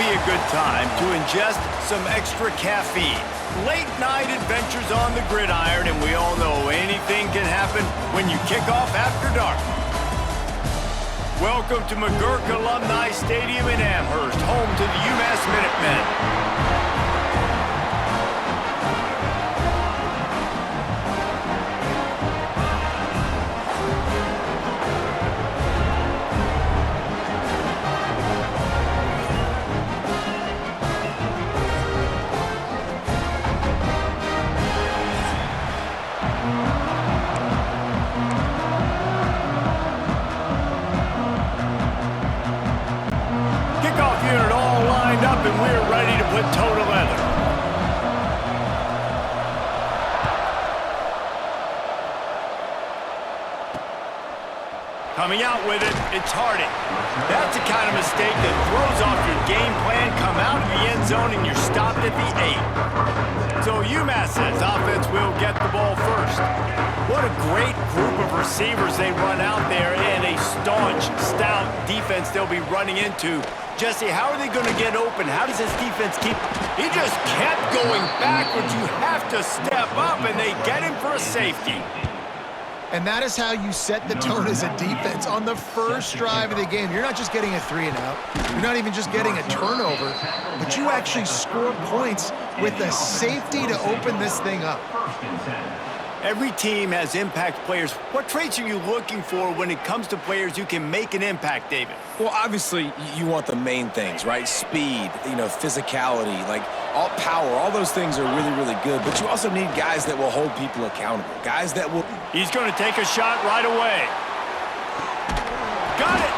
be a good time to ingest some extra caffeine. Late night adventures on the gridiron, and we all know anything can happen when you kick off after dark. Welcome to McGurk Alumni Stadium in Amherst, home to the Umass Minutemen. Unit all lined up, and we're ready to put toe to leather. Coming out with it, it's Harding. That's the kind of mistake that throws off your game plan. Come out of the end zone, and you're stopped at the 8. So Umass's offense will get the ball first. What a great group of receivers they run out there, and a staunch, stout defense they'll be running into. Jesse, how are they going to get open? How does this defense keep... He just kept going backwards. You have to step up, and they get him for a safety. And that is how you set the tone as a defense. On the first drive of the game, you're not just getting a 3-and-out. You're not even just getting a turnover, but you actually score points with a safety to open this thing up. Every team has impact players. What traits are you looking for when it comes to players who can make an impact, David? Well, obviously, you want the main things, right? Speed, physicality, like all power, all those things are really, really good. But you also need guys that will hold people accountable, guys that will... He's going to take a shot right away. Got it!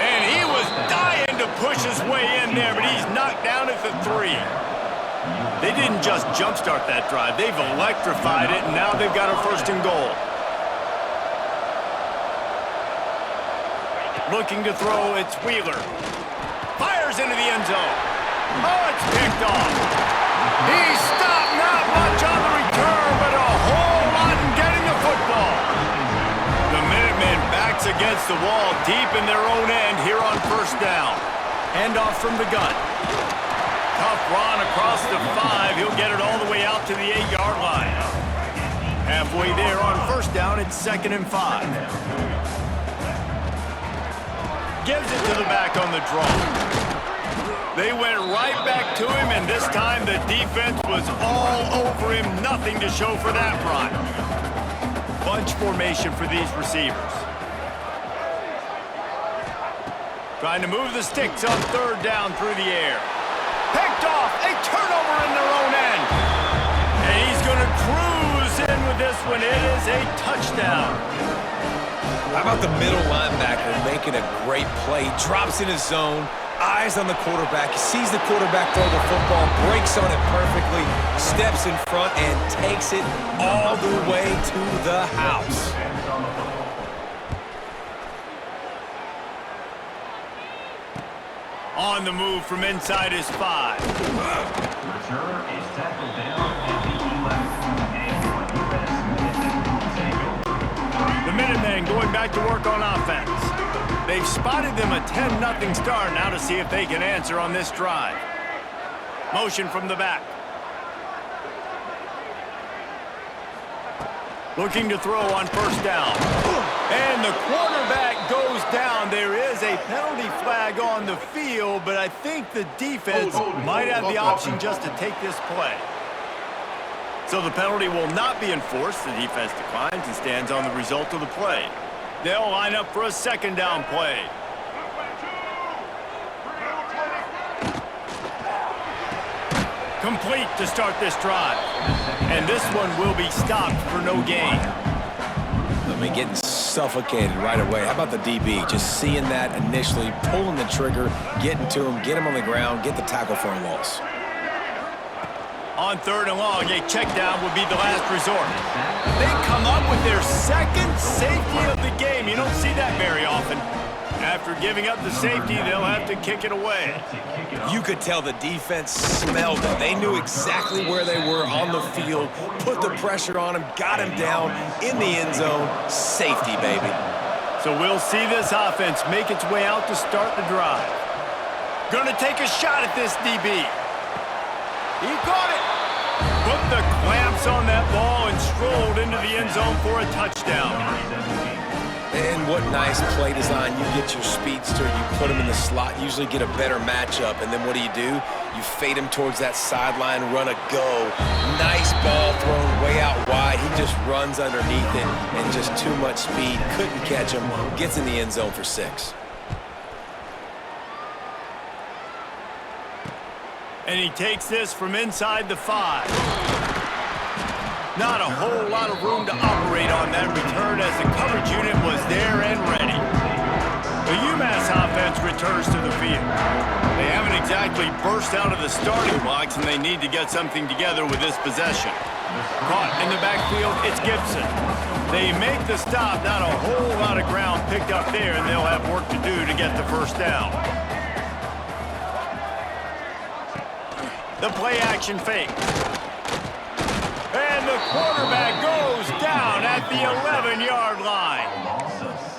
And he was dying to push his way in there, but he's knocked down at the 3. They didn't just jumpstart that drive. They've electrified it, and now they've got a 1st and goal. Looking to throw, it's Wheeler. Fires into the end zone. Oh, it's picked off. He stopped, not much on the return, but a whole lot in getting the football. The Minutemen backs against the wall deep in their own end here on 1st down. Handoff from the gun. Tough run across the 5. He'll get it all the way out to the 8-yard line. Halfway there on 1st down, it's 2nd and 5. Gives it to the back on the draw. They went right back to him, and this time the defense was all over him. Nothing to show for that run. Bunch formation for these receivers. Trying to move the sticks on 3rd down through the air. Picked off, a turnover in their own end. And he's going to cruise in with this one. It is a touchdown. How about the middle linebacker making a great play? Drops in his zone, eyes on the quarterback. He sees the quarterback throw the football, breaks on it perfectly, steps in front, and takes it all the way to the house. On the move from inside his 5. Returner is tackled down at the 11. The Minutemen going back to work on offense. They've spotted them a 10-0 start. Now to see if they can answer on this drive. Motion from the back. Looking to throw on 1st down. And the quarterback goes down. There is a penalty flag on the field, but I think the defense might have the option just to take this play. So the penalty will not be enforced. The defense declines and stands on the result of the play. They'll line up for a 2nd down play. Complete to start this drive. And this one will be stopped for no gain. Getting suffocated right away. How about the DB? Just seeing that initially, pulling the trigger, getting to him, get him on the ground, get the tackle for a loss. On 3rd and long, a check down would be the last resort. They come up with their 2nd safety of the game. You don't see that very often. After giving up the safety, they'll have to kick it away. You could tell the defense smelled it. They knew exactly where they were on the field, put the pressure on him, got him down in the end zone. Safety, baby. So we'll see this offense make its way out to start the drive. Gonna take a shot at this DB. He caught it. Put the clamps on that ball and strolled into the end zone for a touchdown. And what nice play design. You get your speedster, you put him in the slot, usually get a better matchup, and then what do? You fade him towards that sideline, run a go. Nice ball thrown way out wide. He just runs underneath it and just too much speed. Couldn't catch him. Gets in the end zone for 6. And he takes this from inside the 5. Not a whole lot of room to operate on that return as the coverage unit was there and ready. The Umass offense returns to the field. They haven't exactly burst out of the starting blocks, and they need to get something together with this possession. Caught in the backfield, it's Gibson. They make the stop, not a whole lot of ground picked up there, and they'll have work to do to get the first down. The play-action fake. And the quarterback goes down at the 11-yard line.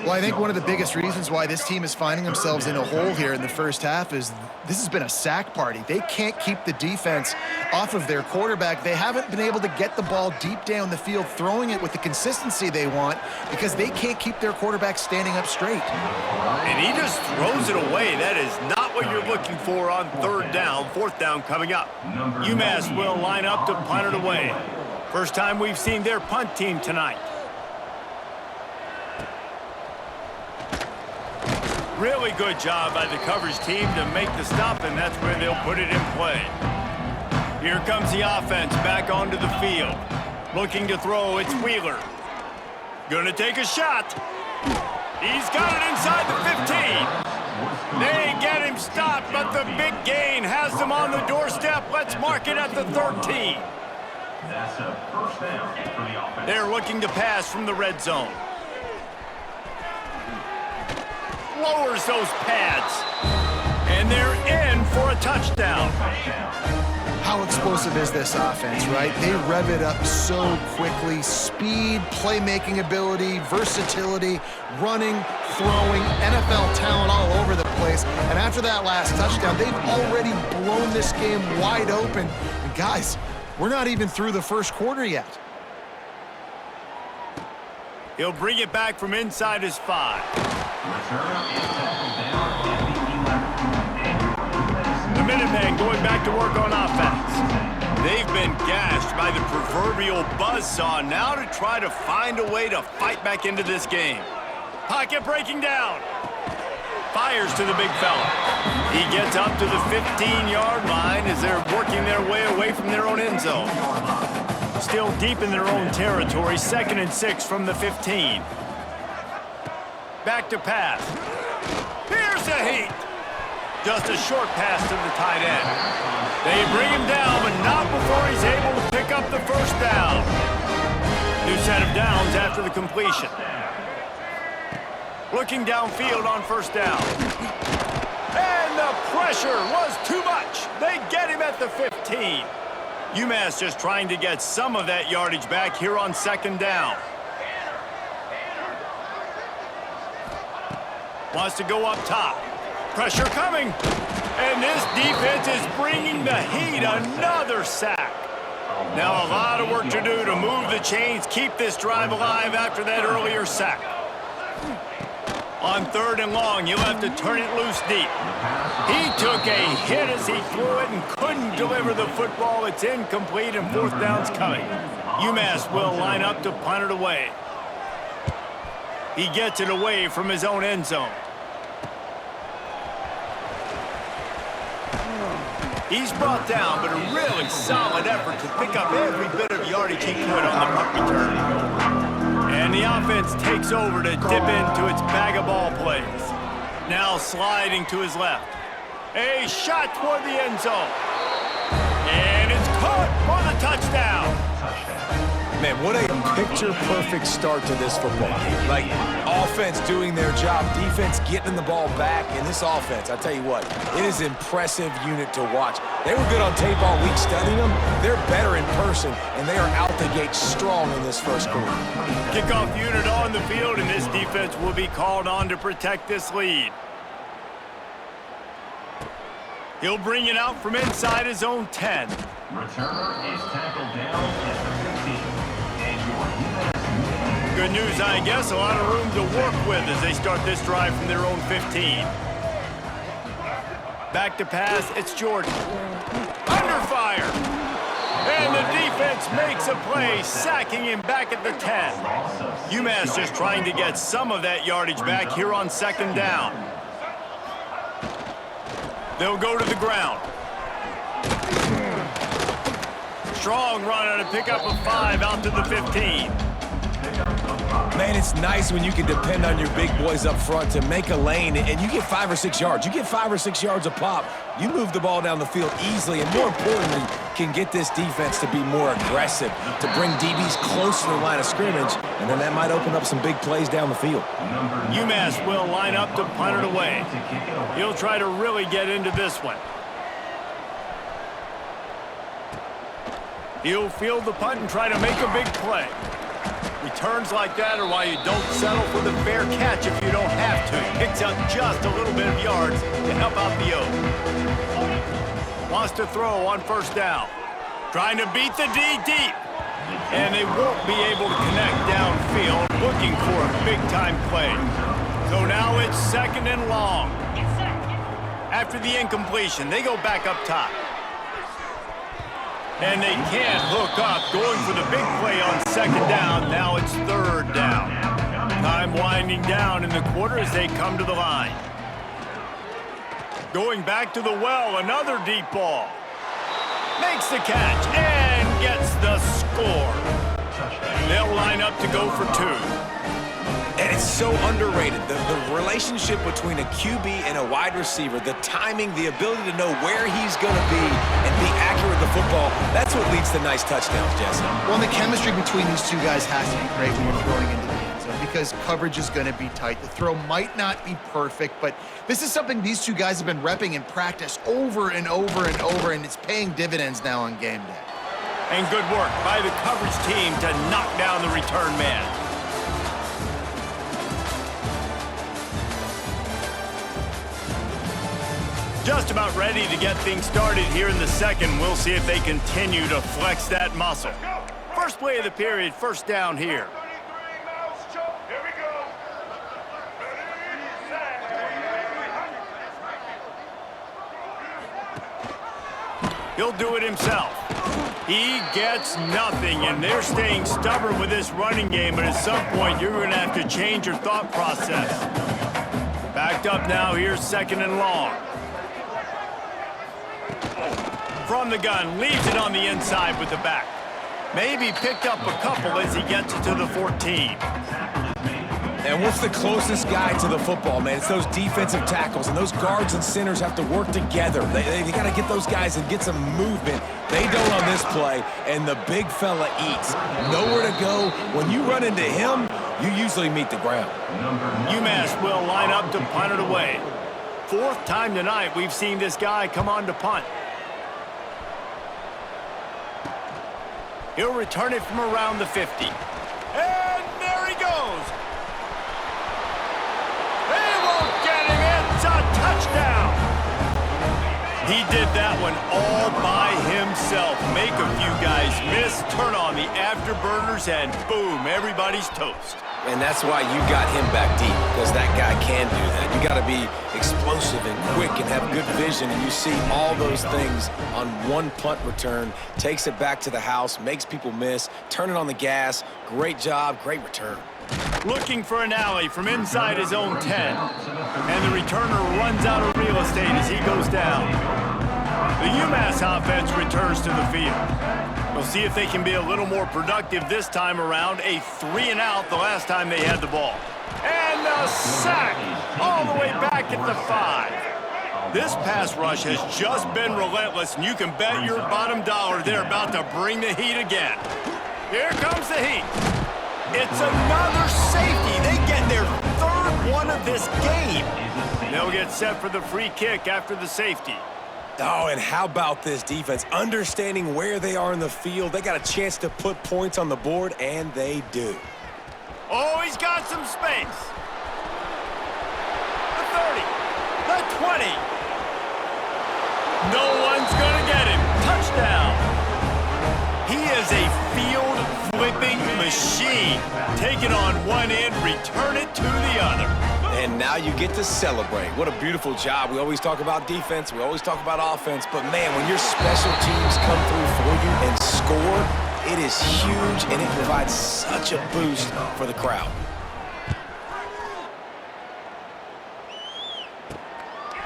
Well, I think one of the biggest reasons why this team is finding themselves in a hole here in the first half is this has been a sack party. They can't keep the defense off of their quarterback. They haven't been able to get the ball deep down the field, throwing it with the consistency they want because they can't keep their quarterback standing up straight. And he just throws it away. That is not what you're looking for on 3rd down, 4th down coming up. Umass will line up to punt it away. First time we've seen their punt team tonight. Really good job by the coverage team to make the stop, and that's where they'll put it in play. Here comes the offense back onto the field. Looking to throw, it's Wheeler. Gonna take a shot. He's got it inside the 15. They get him stopped, but the big gain has them on the doorstep. Let's mark it at the 13. That's a first down for the offense. They're looking to pass from the red zone. Lowers those pads. And they're in for a touchdown. How explosive is this offense, right? They rev it up so quickly. Speed, playmaking ability, versatility, running, throwing, NFL talent all over the place. And after that last touchdown, they've already blown this game wide open. And guys, we're not even through the first quarter yet. He'll bring it back from inside his 5. The Minutemen going back to work on offense. They've been gashed by the proverbial buzzsaw now to try to find a way to fight back into this game. Pocket breaking down. Fires to the big fella. He gets up to the 15-yard line as they're working their way away from their own end zone. Still deep in their own territory, 2nd and 6 from the 15. Back to pass. Here's the heat. Just a short pass to the tight end. They bring him down, but not before he's able to pick up the first down. New set of downs after the completion. Looking downfield on first down. And the pressure was too much. They get him at the 15. Umass just trying to get some of that yardage back here on 2nd down. Wants to go up top. Pressure coming. And this defense is bringing the heat. Another sack. Now a lot of work to do to move the chains, keep this drive alive after that earlier sack. On 3rd and long, you'll have to turn it loose deep. He took a hit as he threw it and couldn't deliver the football. It's incomplete and 4th down's coming. Umass will line up to punt it away. He gets it away from his own end zone. He's brought down, but a really solid effort to pick up every bit of yardage he could on the punt return. And the offense takes over to dip into its bag of ball plays. Now sliding to his left. A shot toward the end zone. And it's caught for the touchdown. Man, what a picture-perfect start to this football game. Like, offense doing their job, defense getting the ball back, and this offense, I tell you what, it is an impressive unit to watch. They were good on tape all week studying them. They're better in person, and they are out the gate strong in this first quarter. Kickoff unit on the field, and this defense will be called on to protect this lead. He'll bring it out from inside his own 10. Returner is tackled down at the 15. And your Umass. Good news, I guess. A lot of room to work with as they start this drive from their own 15. Back to pass, it's Jordan. Under fire! And the defense makes a play, sacking him back at the 10. Umass just trying to get some of that yardage back here on second down. They'll go to the ground. Strong run on a pickup of 5 out to the 15. Man, it's nice when you can depend on your big boys up front to make a lane, and you get 5 or 6 yards. You get 5 or 6 yards a pop. You move the ball down the field easily, and more importantly, can get this defense to be more aggressive, to bring DBs close to the line of scrimmage, and then that might open up some big plays down the field. Umass will line up to punt it away. He'll try to really get into this one. He'll field the punt and try to make a big play. Returns like that are why you don't settle for the fair catch if you don't have to. Picks up just a little bit of yards to help out the O. Wants to throw on first down. Trying to beat the D deep. And they won't be able to connect downfield, looking for a big-time play. So now it's second and long. After the incompletion, they go back up top. And they can't hook up, going for the big play on second down. Now it's third down. Time winding down in the quarter as they come to the line. Going back to the well, another deep ball. Makes the catch and gets the score. They'll line up to go for 2. And it's so underrated. The relationship between a QB and a wide receiver, the timing, the ability to know where he's going to be and be accurate with the football, that's what leads to nice touchdowns, Jesse. Well, the chemistry between these two guys has to be great when you're throwing into the end zone because coverage is going to be tight. The throw might not be perfect, but this is something these two guys have been repping in practice over and over and over, and it's paying dividends now on game day. And good work by the coverage team to knock down the return man. Just about ready to get things started here in the second. We'll see if they continue to flex that muscle. First play of the period, first down here. He'll do it himself. He gets nothing, and they're staying stubborn with this running game, but at some point you're going to have to change your thought process. Backed up now, here's second and long. From the gun, leaves it on the inside with the back. Maybe picked up a couple as he gets it to the 14. And what's the closest guy to the football, man? It's those defensive tackles, and those guards and centers have to work together. They got to get those guys and get some movement. They don't on this play, and the big fella eats. Nowhere to go. When you run into him, you usually meet the ground. Umass will line up to punt it away. 4th time tonight we've seen this guy come on to punt. He'll return it from around the 50. And there he goes. They won't get him. It's a touchdown. He did that one all by himself. Make a few guys miss, turn on the afterburners, and boom, everybody's toast. And that's why you got him back deep, because that guy can do that. You got to be explosive and quick and have good vision, and you see all those things on one punt return. Takes it back to the house, makes people miss, turn it on the gas. Great job, great return. Looking for an alley from inside his own 10. And the returner runs out of real estate as he goes down. The Umass offense returns to the field. We'll see if they can be a little more productive this time around. A 3-and-out the last time they had the ball. And a sack all the way back at the 5. This pass rush has just been relentless, and you can bet your bottom dollar they're about to bring the heat again. Here comes the heat. It's another safety. They get their 3rd one of this game. They'll get set for the free kick after the safety. Oh, and how about this defense? Understanding where they are in the field. They got a chance to put points on the board, and they do. Oh, he's got some space. The 30, the 20. No one's going to get him. Touchdown. He is a field-flipping machine. Take it on one end, return it to the other. And now you get to celebrate. What a beautiful job. We always talk about defense. We always talk about offense. But, man, when your special teams come through for you and score, it is huge, and it provides such a boost for the crowd.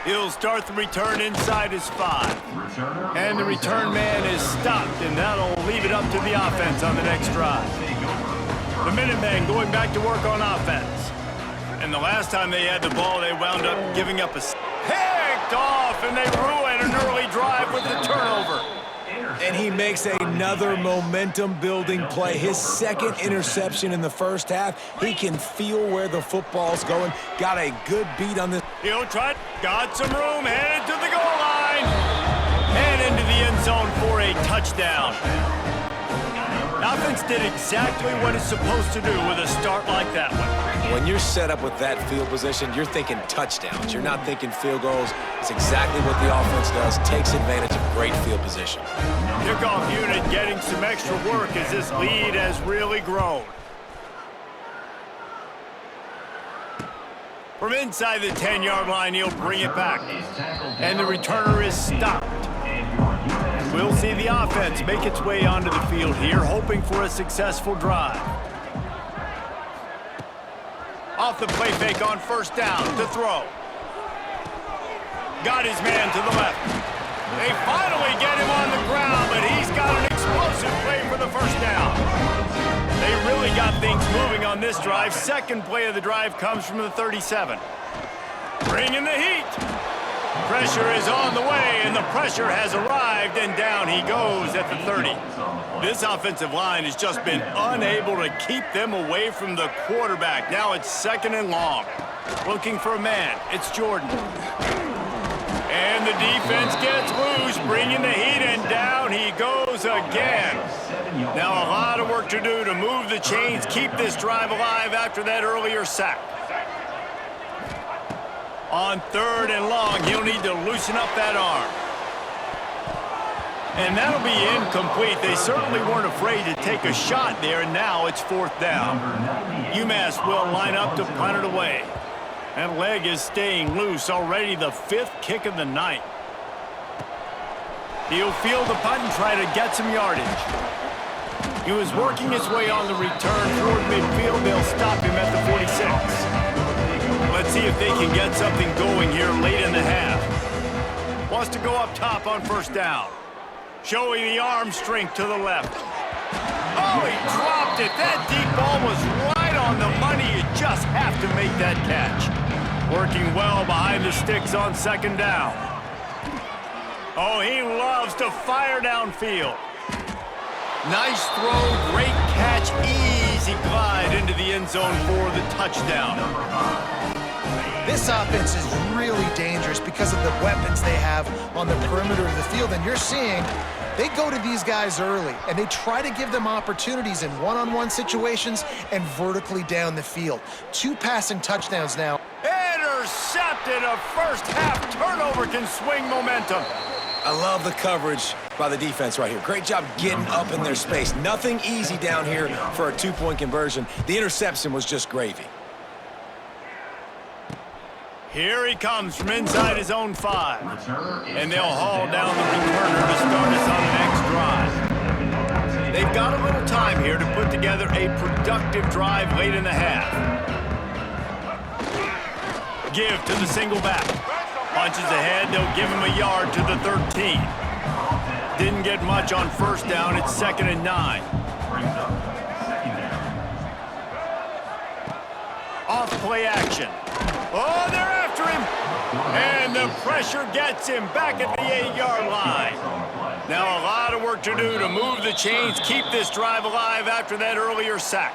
He'll start the return inside his 5. And the return man is stopped, and that'll leave it up to the offense on the next drive. The Minutemen going back to work on offense. And the last time they had the ball, they wound up giving up a picked off, and they ruin an early drive with the turnover. And he makes another momentum-building play. His second interception in the first half. He can feel where the football's going. Got a good beat on this. He'll try. Got some room. Headed to the goal line. And into the end zone for a touchdown. Offense did exactly what it's supposed to do with a start like that one. When you're set up with that field position, you're thinking touchdowns. You're not thinking field goals. It's exactly what the offense does. Takes advantage of great field position. Kickoff unit getting some extra work as this lead has really grown. From inside the 10-yard line, he'll bring it back. And the returner is stopped. We'll see the offense make its way onto the field here, hoping for a successful drive. Off the play fake on first down to throw. Got his man to the left. They finally get him on the ground, but he's got an explosive play for the first down. They really got things moving on this drive. Second play of the drive comes from the 37. Bringing the heat. Pressure is on the way, and the pressure has arrived, and down he goes at the 30. This offensive line has just been unable to keep them away from the quarterback. Now it's second and long. Looking for a man. It's Jordan. And the defense gets loose, bringing the heat, and down he goes again. Now a lot of work to do to move the chains, keep this drive alive after that earlier sack. On third and long, he'll need to loosen up that arm. And that'll be incomplete. They certainly weren't afraid to take a shot there, and now it's fourth down. Umass will line up to punt it away. That leg is staying loose, already the 5th kick of the night. He'll field the punt and try to get some yardage. He was working his way on the return toward midfield. They'll stop him at the 46. Let's see if they can get something going here late in the half. Wants to go up top on first down. Showing the arm strength to the left. Oh, he dropped it. That deep ball was right on the money. You just have to make that catch. Working well behind the sticks on second down. Oh, he loves to fire downfield. Nice throw, great catch, easy glide into the end zone for the touchdown. This offense is really dangerous because of the weapons they have on the perimeter of the field. And you're seeing they go to these guys early, and they try to give them opportunities in one-on-one situations and vertically down the field. 2 passing touchdowns now. Intercepted. A first-half turnover can swing momentum. I love the coverage by the defense right here. Great job getting up in their space. Nothing easy down here for a 2-point conversion. The interception was just gravy. Here he comes from inside his own 5. And they'll haul down the returner to start us on the next drive. They've got a little time here to put together a productive drive late in the half. Give to the single back. Punches ahead, they'll give him a yard to the 13. Didn't get much on first down, it's second and 9. Off play action. Oh, they're after him. And the pressure gets him back at the 8-yard line. Now a lot of work to do to move the chains, keep this drive alive after that earlier sack.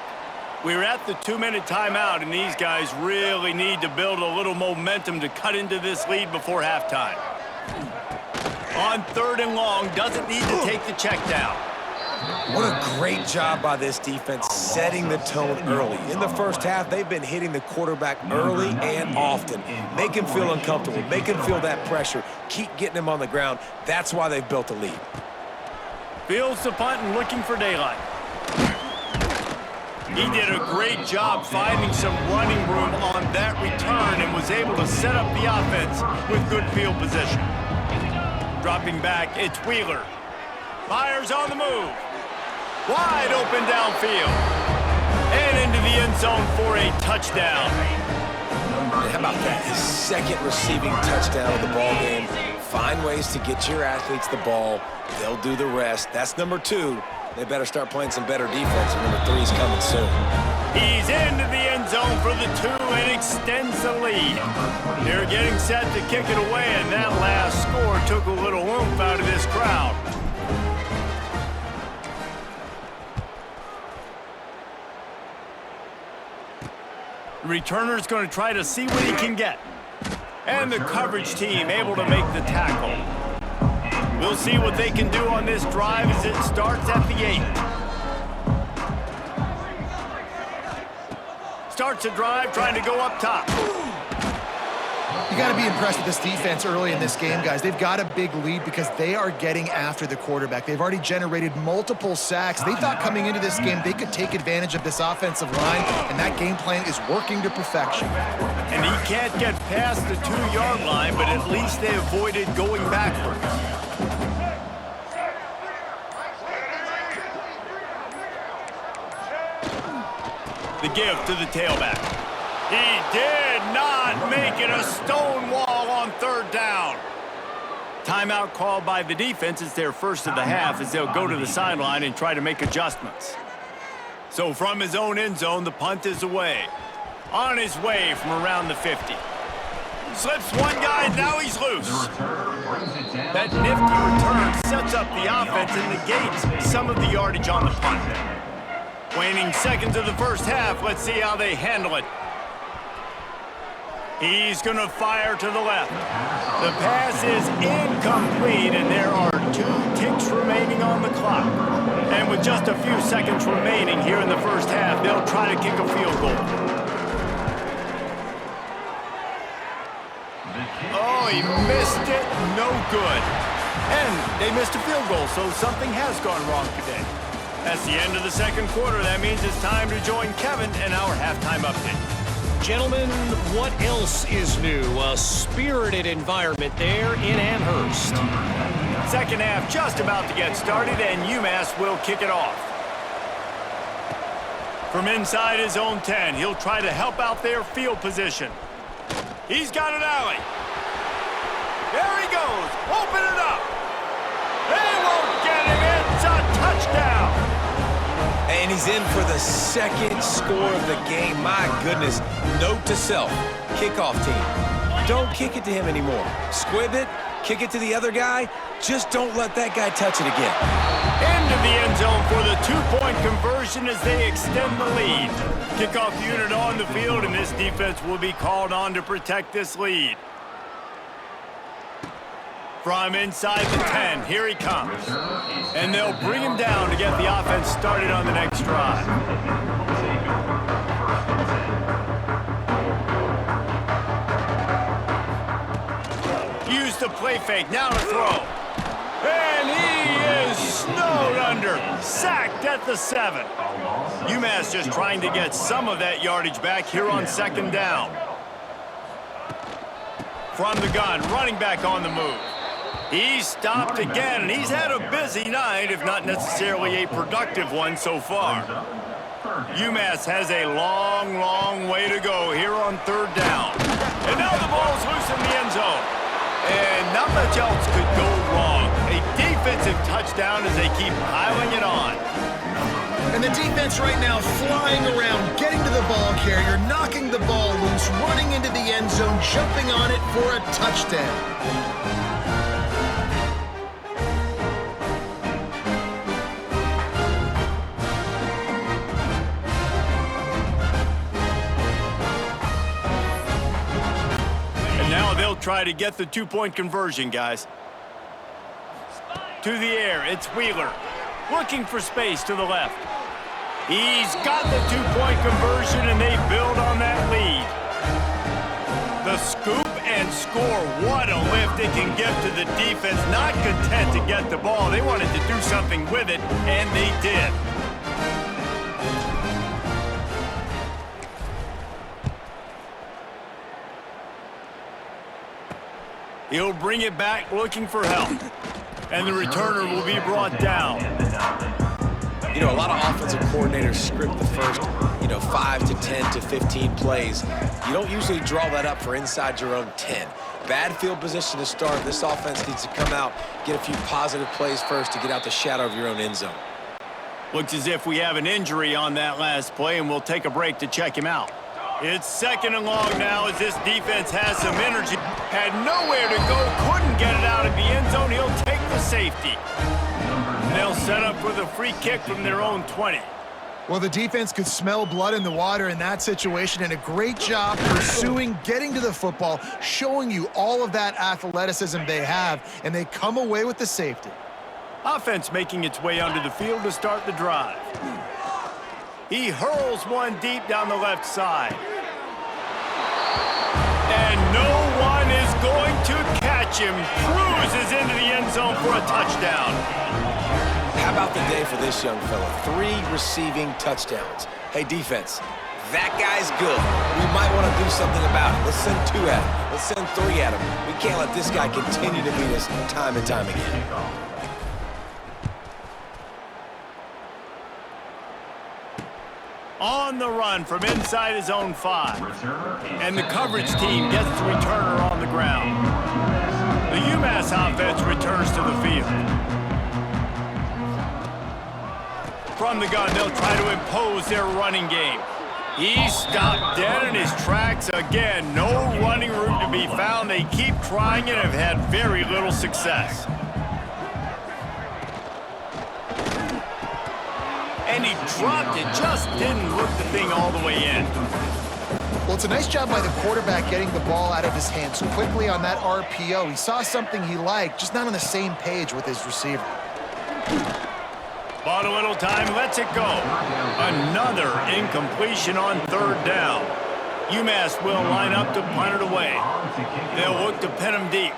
We're at the 2-minute timeout, and these guys really need to build a little momentum to cut into this lead before halftime. On third and long, doesn't need to take the check down. What a great job by this defense setting the tone early. In the first half, they've been hitting the quarterback early and often. Make him feel uncomfortable. Make him feel that pressure. keep getting him on the ground. That's why they've built a lead. Fields the punt and looking for daylight. He did a great job finding some running room on that return and was able to set up the offense with good field position. Dropping back, it's Wheeler. Fires on the move. Wide open downfield. And into the end zone for a touchdown. How about that? His second receiving touchdown of the ball game. Find ways to get your athletes the ball. They'll do the rest. That's number 2. They better start playing some better defense. Number 3's coming soon. He's into the end zone for the 2 and extends the lead. They're getting set to kick it away, and that last score took a little oomph out of this crowd. The returner's going to try to see what he can get. And the coverage team able to make the tackle. We'll see what they can do on this drive as it starts at the 8. Starts a drive trying to go up top. You got to be impressed with this defense early in this game, guys. They've got a big lead because they are getting after the quarterback. They've already generated multiple sacks. They thought coming into this game they could take advantage of this offensive line, and that game plan is working to perfection. And he can't get past the 2-yard line, but at least they avoided going backwards. The give to the tailback. He did not make it a stone wall on 3rd down. Timeout called by the defense. It's their first of the half as they'll go to the sideline and try to make adjustments. So from his own end zone, the punt is away. On his way from around the 50. Slips one guy, and now he's loose. That nifty return sets up the offense and negates some of the yardage on the punt. Waning seconds of the first half. Let's see how they handle it. He's going to fire to the left. The pass is incomplete, and there are 2 ticks remaining on the clock. And with just a few seconds remaining here in the first half, they'll try to kick a field goal. Oh, he missed it. No good. And they missed a field goal, so something has gone wrong today. That's the end of the second quarter. That means it's time to join Kevin in our halftime update. Gentlemen, what else is new? A spirited environment there in Amherst. Second half just about to get started, and Umass will kick it off. From inside his own 10, he'll try to help out their field position. He's got an alley. There he goes. Open it up. They won't get him. It's a touchdown. And he's in for the second score of the game. My goodness. Note to self, kickoff team. Don't kick it to him anymore. Squib it, kick it to the other guy. Just don't let that guy touch it again. Into the end zone for the 2-point conversion as they extend the lead. Kickoff unit on the field, and this defense will be called on to protect this lead. From inside the 10, here he comes. And they'll bring him down to get the offense started on the next drive. Use the play fake, now to throw. And he is snowed under, sacked at the 7. Umass just trying to get some of that yardage back here on 2nd down. From the gun, running back on the move. He's stopped again, and he's had a busy night, if not necessarily a productive one so far. Umass has a long, long way to go here on 3rd down. And now the ball's loose in the end zone. And not much else could go wrong. A defensive touchdown as they keep piling it on. And the defense right now flying around, getting to the ball carrier, knocking the ball loose, running into the end zone, jumping on it for a touchdown. They'll try to get the 2-point conversion, guys. To the air, it's Wheeler. Looking for space to the left. He's got the 2-point conversion, and they build on that lead. The scoop and score. What a lift it can give to the defense. Not content to get the ball. They wanted to do something with it, and they did. He'll bring it back looking for help. And the returner will be brought down. You know, a lot of offensive coordinators script the first, 5 to 10 to 15 plays. You don't usually draw that up for inside your own 10. Bad field position to start. This offense needs to come out, get a few positive plays first to get out the shadow of your own end zone. Looks as if we have an injury on that last play, and we'll take a break to check him out. It's 2nd and long now as this defense has some energy. Had nowhere to go, couldn't get it out of the end zone. He'll take the safety. And they'll set up with a free kick from their own 20. Well, the defense could smell blood in the water in that situation, and a great job pursuing, getting to the football, showing you all of that athleticism they have, and they come away with the safety. Offense making its way onto the field to start the drive. He hurls one deep down the left side. And no one is going to catch him. Cruises into the end zone for a touchdown. How about the day for this young fella? 3 receiving touchdowns. Hey, defense, that guy's good. We might want to do something about it. Let's send 2 at him. Let's send 3 at him. We can't let this guy continue to beat us time and time again. On the run from inside his own 5. And the coverage team gets the returner on the ground. The Umass offense returns to the field. From the gun, they'll try to impose their running game. He's stopped dead in his tracks again. No running room to be found. They keep trying and have had very little success. And he dropped it, just didn't look the thing all the way in. Well, it's a nice job by the quarterback getting the ball out of his hands quickly on that RPO. He saw something he liked, just not on the same page with his receiver. Bought a little time, lets it go. Another incompletion on 3rd down. Umass will line up to punt it away. They'll look to pin him deep.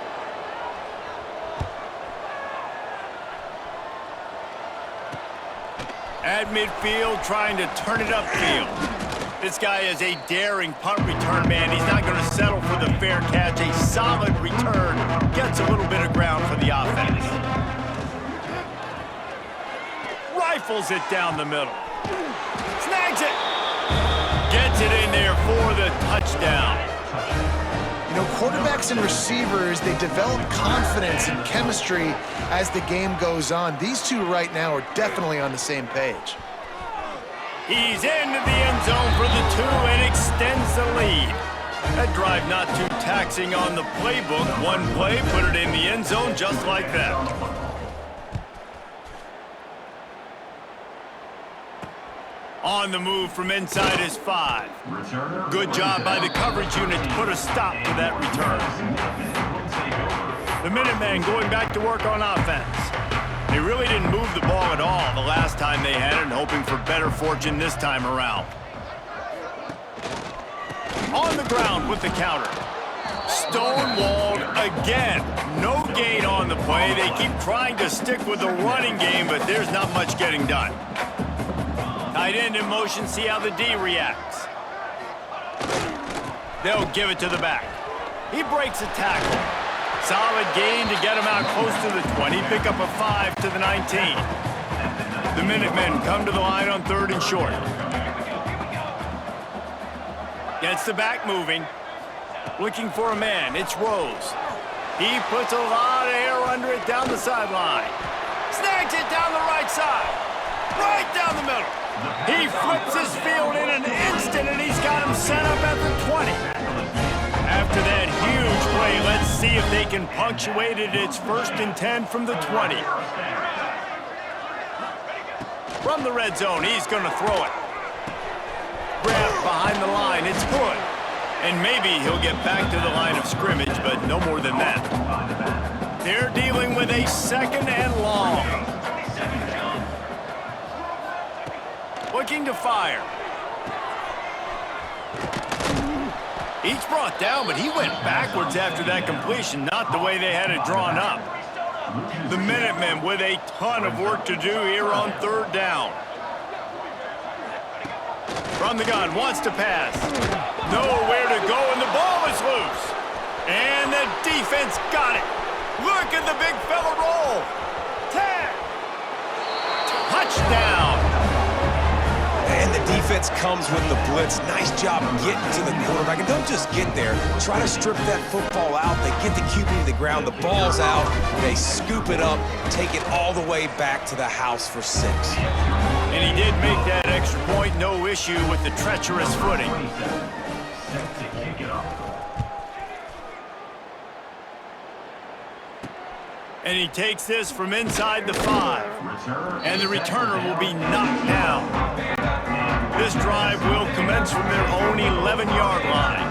At midfield, trying to turn it upfield. This guy is a daring punt return man. He's not going to settle for the fair catch. A solid return. Gets a little bit of ground for the offense. Rifles it down the middle. Snags it. Gets it in there for the touchdown. You know, quarterbacks and receivers, they develop confidence and chemistry as the game goes on. These two right now are definitely on the same page. He's into the end zone for the 2 and extends the lead. That drive not too taxing on the playbook. One play, put it in the end zone just like that. On the move from inside his 5. Good job by the coverage unit to put a stop to that return. The Minutemen going back to work on offense. They really didn't move the ball at all the last time they had it, and hoping for better fortune this time around. On the ground with the counter. Stonewalled again. No gain on the play. They keep trying to stick with the running game, but there's not much getting done. Tight end in motion, see how the D reacts. They'll give it to the back. He breaks a tackle. Solid gain to get him out close to the 20. Pick up a 5 to the 19. The Minutemen come to the line on 3rd and short. Gets the back moving. Looking for a man. It's Rose. He puts a lot of air under it down the sideline. Snags it down the right side. Right down the middle. He flips his field in an instant, and he's got him set up at the 20. After that huge play, let's see if they can punctuate it. It's 1st and 10 from the 20. From the red zone, he's going to throw it. Grab behind the line, it's good. And maybe he'll get back to the line of scrimmage, but no more than that. They're dealing with a 2nd and long. Looking to fire. He's brought down, but he went backwards after that completion, not the way they had it drawn up. The Minutemen with a ton of work to do here on third down. From the gun, wants to pass. Nowhere to go, and the ball is loose. And the defense got it. Look at the big fella roll. 10. Touchdown. And the defense comes with the blitz. Nice job getting to the quarterback. And don't just get there. Try to strip that football out. They get the QB to the ground. The ball's out. They scoop it up, take it all the way back to the house for 6. And he did make that extra point. No issue with the treacherous footing. Set to kick it off. And he takes this from inside the 5. And the returner will be knocked down. This drive will commence from their own 11-yard line.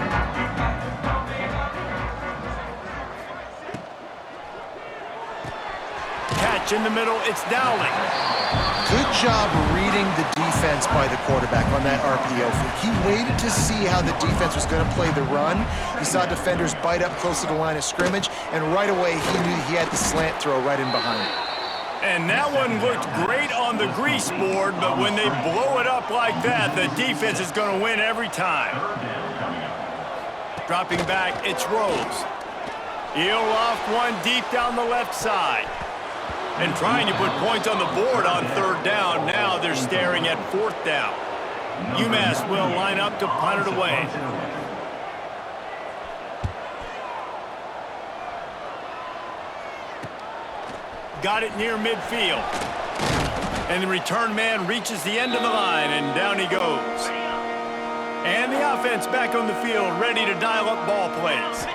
Catch in the middle, it's Dowling. Good job reading the defense by the quarterback on that RPO. He waited to see how the defense was going to play the run. He saw defenders bite up close to the line of scrimmage, and right away he knew he had the slant throw right in behind it. And that one looked great on the grease board, but when they blow it up like that, the defense is going to win every time. Dropping back, it's Rose. He'll loft one deep down the left side. And trying to put points on the board on third down. Now they're staring at fourth down. Umass will line up to punt it away. Got it near midfield. And the return man reaches the end of the line, and down he goes. And the offense back on the field, ready to dial up ball plays.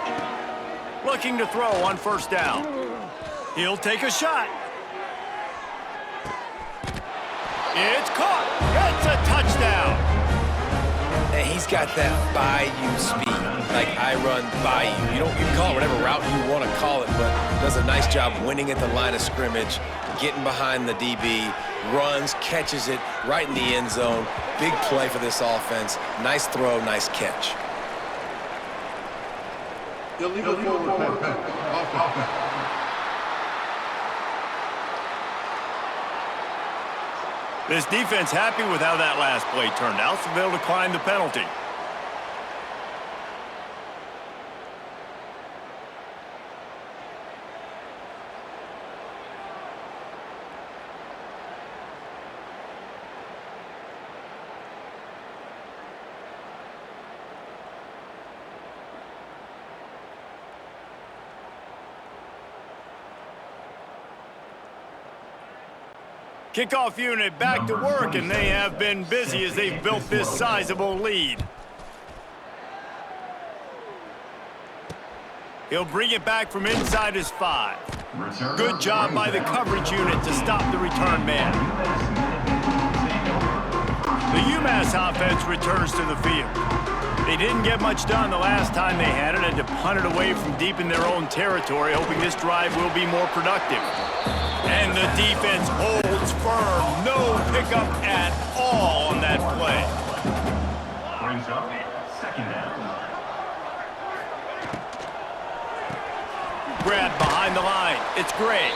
Looking to throw on first down. He'll take a shot. It's caught. It's a touchdown. And he's got that by-you speed, like I run by you. You can call it whatever route you want to call it, but does a nice job winning at the line of scrimmage, getting behind the DB, runs, catches it right in the end zone. Big play for this offense. Nice throw, nice catch. Illegal forward pass. This defense happy with how that last play turned out, so they'll decline the penalty. Kickoff unit back to work, and they have been busy as they've built this sizable lead. He'll bring it back from inside his 5. Good job by the coverage unit to stop the return man. The Umass offense returns to the field. They didn't get much done the last time they had it, had to punt it away from deep in their own territory, hoping this drive will be more productive. And the defense holds firm. No pickup at all on that play. Brings up second down. Grab behind the line. It's Gray.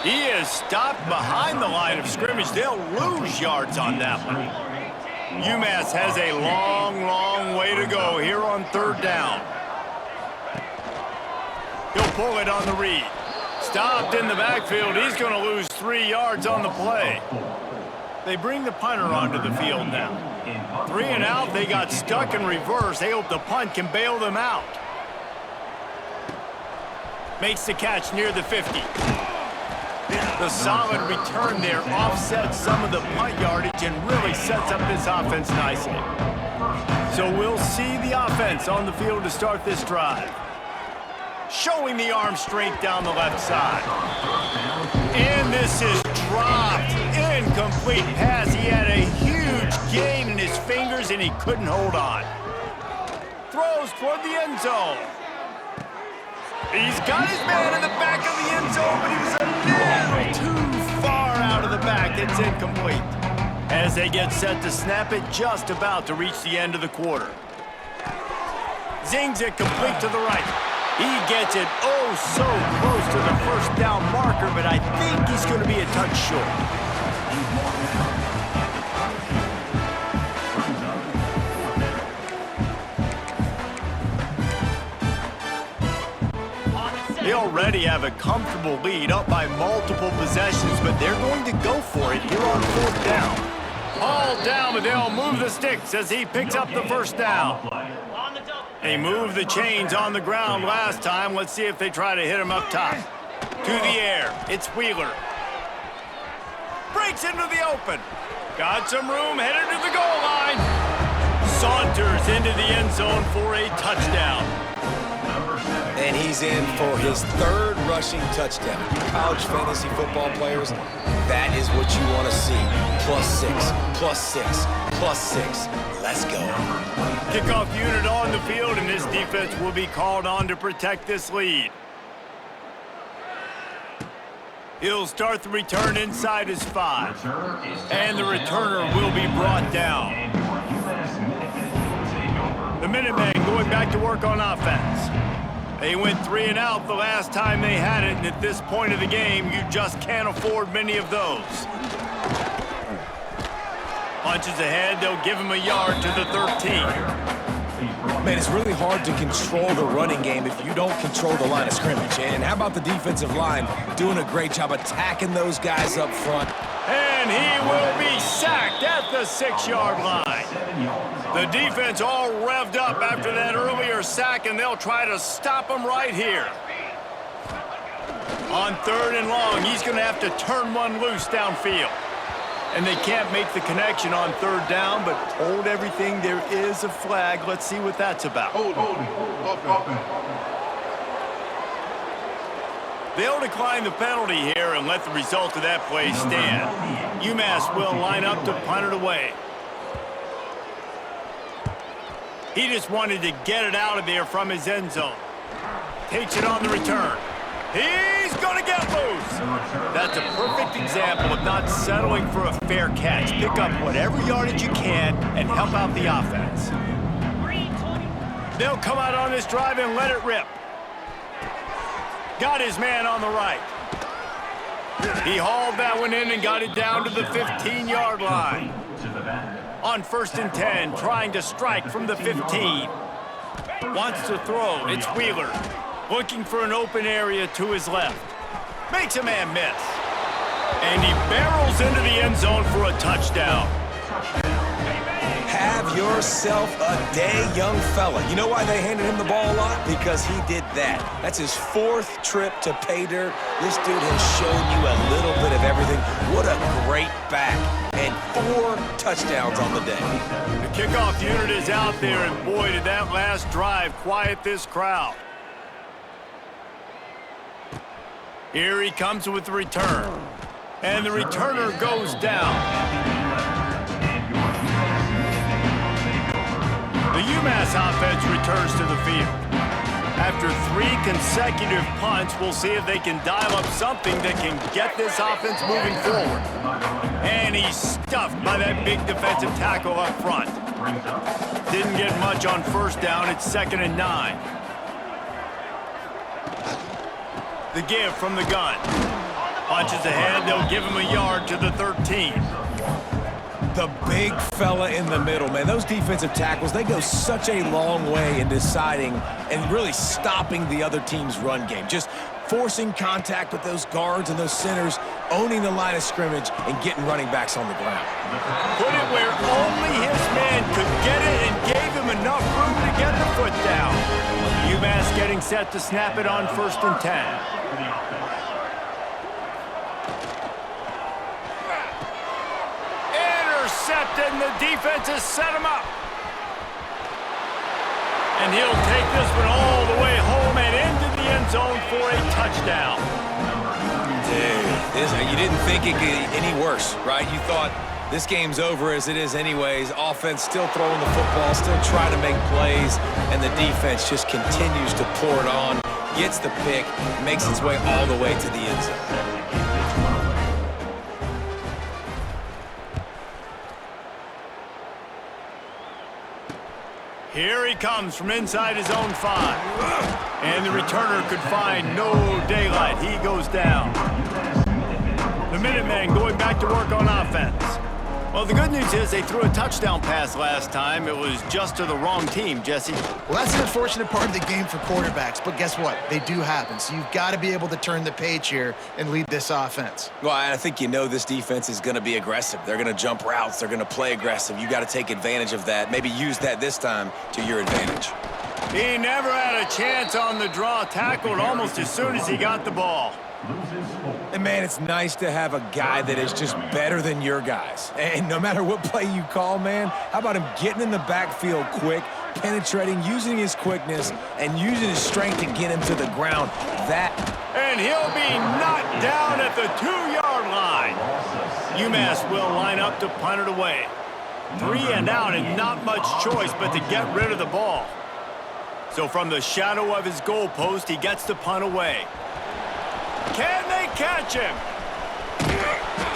He is stopped behind the line of scrimmage. They'll lose yards on that one. Umass has a long, long way to go here on third down. He'll pull it on the read. Stopped in the backfield. He's going to lose 3 yards on the play. They bring the punter onto the field now. 3 and out. They got stuck in reverse. They hope the punt can bail them out. Makes the catch near the 50. The solid return there offsets some of the punt yardage and really sets up this offense nicely. So we'll see the offense on the field to start this drive. Showing the arm strength down the left side. And this is dropped. Incomplete pass. He had a huge gain in his fingers and he couldn't hold on. Throws toward the end zone. He's got his man in the back of the end zone, but he was a little too far out of the back. It's incomplete. As they get set to snap it, just about to reach the end of the quarter. Zings it complete to the right. He gets it oh so close to the first down marker, but I think he's going to be a touch short. They already have a comfortable lead, up by multiple possessions, but they're going to go for it here on fourth down. Ball down, but they'll move the sticks as he picks up the first down. They moved the chains on the ground last time. Let's see if they try to hit him up top. To the air, it's Wheeler. Breaks into the open. Got some room, headed to the goal line. Saunters into the end zone for a touchdown. And he's in for his third rushing touchdown. College fantasy football players, that is what you want to see. +6, +6, +6. Let's go. Kickoff unit on the field, and this defense will be called on to protect this lead. He'll start the return inside his 5. And the returner will be brought down. The Minutemen going back to work on offense. They went 3 and out the last time they had it, and at this point of the game, you just can't afford many of those. Punches ahead, they'll give him a yard to the 13. Man, it's really hard to control the running game if you don't control the line of scrimmage. And how about the defensive line doing a great job attacking those guys up front? And he will be sacked at the 6-yard line. The defense all revved up after that earlier sack, and they'll try to stop him right here. On 3rd and long, he's going to have to turn one loose downfield. And they can't make the connection on 3rd down, but hold everything. There is a flag. Let's see what that's about. They'll decline the penalty here and let the result of that play stand. Umass will line up to punt it away. He just wanted to get it out of there from his end zone. Takes it on the return. He's going to get loose. That's a perfect example of not settling for a fair catch. Pick up whatever yardage you can and help out the offense. They'll come out on this drive and let it rip. Got his man on the right. He hauled that one in and got it down to the 15-yard line. On 1st and 10, trying to strike from the 15. Wants to throw. It's Wheeler. Looking for an open area to his left. Makes a man miss. And he barrels into the end zone for a touchdown. Have yourself a day, young fella. You know why they handed him the ball a lot? Because he did that. That's his 4th trip to pay dirt. This dude has shown you a little bit of everything. What a great back. And 4 touchdowns on the day. The kickoff unit is out there, and boy, did that last drive quiet this crowd. Here he comes with the return. And the returner goes down. The Umass offense returns to the field. After 3 consecutive punts, we'll see if they can dial up something that can get this offense moving forward. And he's stuffed by that big defensive tackle up front. Didn't get much on 1st down. It's 2nd and 9. The give from the gun. Punches ahead. They'll give him a yard to the 13. The big fella in the middle, man. Those defensive tackles, they go such a long way in deciding and really stopping the other team's run game. Just forcing contact with those guards and those centers, owning the line of scrimmage, and getting running backs on the ground. Put it where only his man could get it and gave him enough room to get the foot down. Umass getting set to snap it on 1st and 10. And the defense has set him up. And he'll take this one all the way home and into the end zone for a touchdown. Dude, you didn't think it could get any worse, right? You thought this game's over as it is anyways. Offense still throwing the football, still trying to make plays, and the defense just continues to pour it on, gets the pick, makes its way all the way to the end zone. Here he comes from inside his own 5. And the returner could find no daylight. He goes down. The Minutemen going back to work on offense. Well, the good news is they threw a touchdown pass last time. It was just to the wrong team, Jesse. Well, that's an unfortunate part of the game for quarterbacks, but guess what? They do happen, so you've got to be able to turn the page here and lead this offense. Well, I think you know this defense is going to be aggressive. They're going to jump routes. They're going to play aggressive. You got to take advantage of that. Maybe use that this time to your advantage. He never had a chance on the draw, tackled almost as soon as he got the ball. And, man, it's nice to have a guy that is just better than your guys. And no matter what play you call, man, how about him getting in the backfield quick, penetrating, using his quickness, and using his strength to get him to the ground. And he'll be knocked down at the 2-yard line. Umass will line up to punt it away. 3 and out and not much choice but to get rid of the ball. So from the shadow of his goalpost, he gets the punt away. Can they catch him?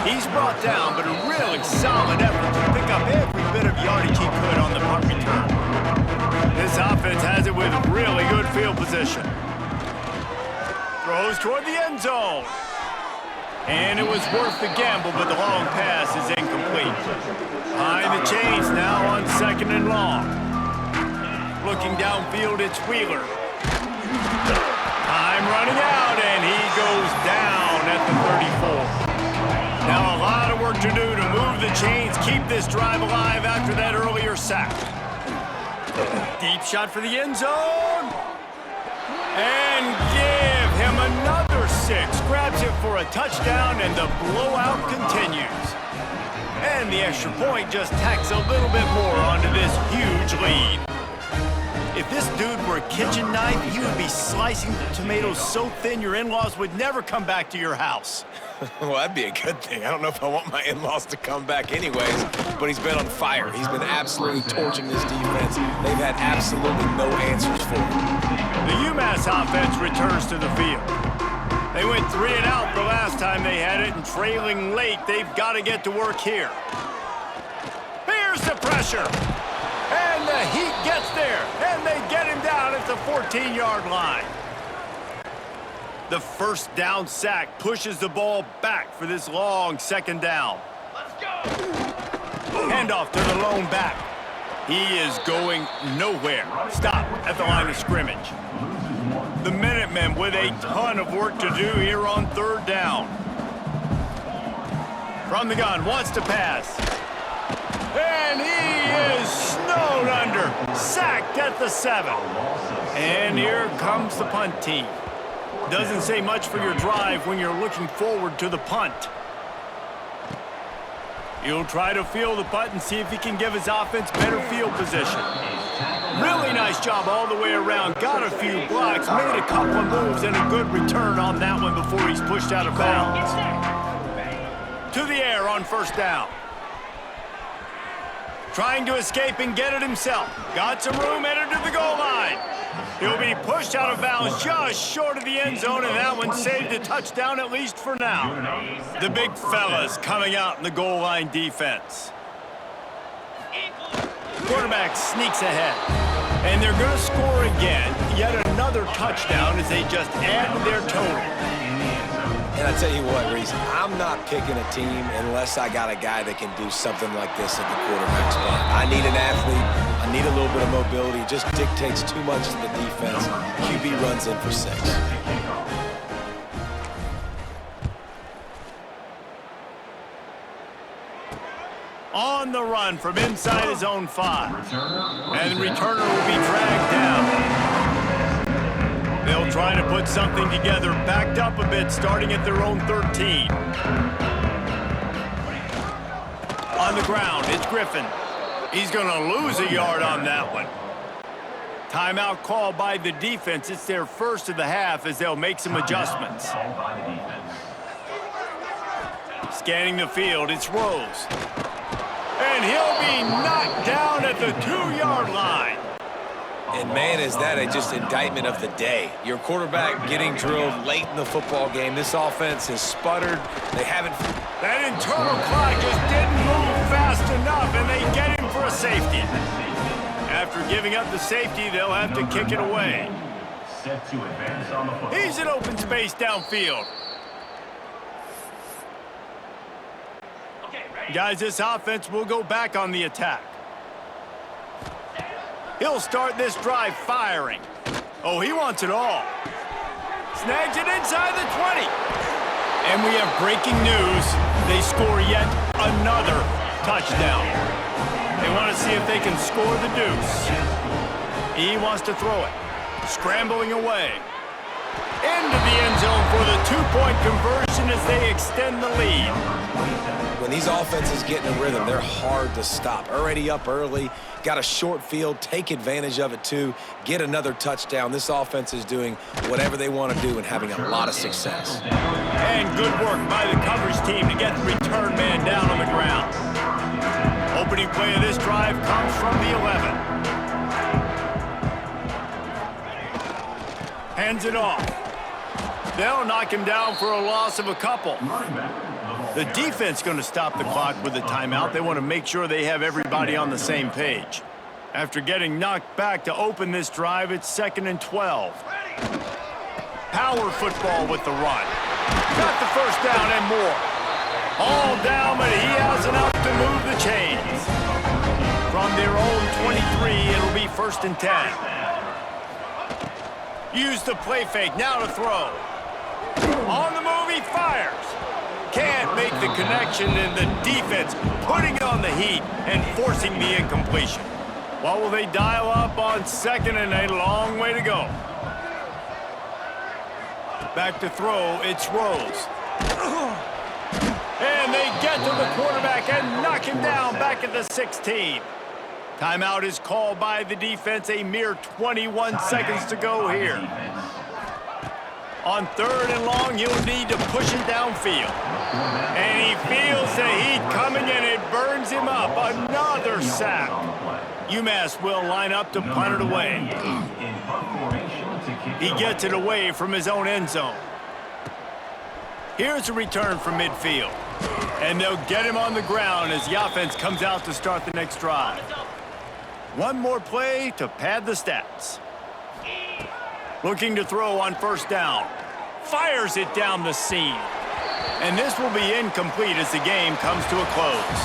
He's brought down, but a really solid effort to pick up every bit of yardage he could on the punt return. This offense has it with really good field position. Throws toward the end zone. And it was worth the gamble, but the long pass is incomplete. Behind the chains now on 2nd and long. Looking downfield, it's Wheeler. Time running out, and he goes down at the 34. Now a lot of work to do to move the chains, keep this drive alive after that earlier sack. Deep shot for the end zone. And give him another 6. Grabs it for a touchdown, and the blowout continues. And the extra point just tacks a little bit more onto this huge lead. If this dude were a kitchen knife, he would be slicing the tomatoes so thin your in-laws would never come back to your house. Well, that'd be a good thing. I don't know if I want my in-laws to come back anyways, but he's been on fire. He's been absolutely torching this defense. They've had absolutely no answers for him. The Umass offense returns to the field. They went 3 and out the last time they had it, and trailing late, they've got to get to work here. Here's the pressure. And the heat gets there, and they get him down at the 14-yard line. The first down sack pushes the ball back for this long 2nd down. Let's go! Handoff to the lone back. He is going nowhere. Stop at the line of scrimmage. The Minutemen with a ton of work to do here on 3rd down. From the gun, wants to pass. And he is snowed under. Sacked at the 7. And here comes the punt team. Doesn't say much for your drive when you're looking forward to the punt. He'll try to field the punt and see if he can give his offense better field position. Really nice job all the way around. Got a few blocks, made a couple of moves, and a good return on that one before he's pushed out of bounds. To the air on 1st down. Trying to escape and get it himself. Got some room, headed to the goal line. He'll be pushed out of bounds just short of the end zone, and that one saved a touchdown at least for now. The big fellas coming out in the goal line defense. Quarterback sneaks ahead. And they're going to score again. Yet another touchdown as they just add to their total. And I tell you what, Reese, I'm not picking a team unless I got a guy that can do something like this at the quarterback spot. I need an athlete. I need a little bit of mobility. It just dictates too much to the defense. QB runs in for 6. On the run from inside his own 5. And the returner will be dragged down. They'll try to put something together, backed up a bit, starting at their own 13. On the ground, it's Griffin. He's going to lose a yard on that one. Timeout called by the defense. It's their first of the half as they'll make some adjustments. Scanning the field, it's Rose. And he'll be knocked down at the 2-yard line. And, man, is that just indictment of the day. Your quarterback getting drilled late in the football game. This offense has sputtered. They haven't... That internal clock just didn't move fast enough, and they get him for a safety. After giving up the safety, they'll have to kick it away. Set to advance on the football. He's in open space downfield. Guys, this offense will go back on the attack. He'll start this drive firing. Oh, he wants it all. Snags it inside the 20. And we have breaking news. They score yet another touchdown. They want to see if they can score the deuce. He wants to throw it. Scrambling away. Into the end zone for the two-point conversion as they extend the lead. When these offenses get in a rhythm, they're hard to stop. Already up early, got a short field, take advantage of it too, get another touchdown. This offense is doing whatever they want to do and having a lot of success. And good work by the coverage team to get the return man down on the ground. Opening play of this drive comes from the 11. Hands it off. They'll knock him down for a loss of a couple. The defense going to stop the clock with a timeout. They want to make sure they have everybody on the same page. After getting knocked back to open this drive, it's 2nd and 12. Power football with the run. Got the first down and more. All down, but he has enough to move the chains. From their own 23, it'll be 1st and 10. Use the play fake, now to throw. On the move, he fires. Can't make the connection, and the defense putting on the heat and forcing the incompletion. What will they dial up on 2nd and a long way to go? Back to throw, it's Rose. And they get to the quarterback and knock him down back at the 16. Timeout is called by the defense. A mere 21 seconds to go here. On 3rd and long, he'll need to push it downfield. And he feels the heat coming, and it burns him up. Another sack. Umass will line up to punt it away. He gets it away from his own end zone. Here's a return from midfield. And they'll get him on the ground as the offense comes out to start the next drive. One more play to pad the stats. Looking to throw on 1st down. Fires it down the seam. And this will be incomplete as the game comes to a close.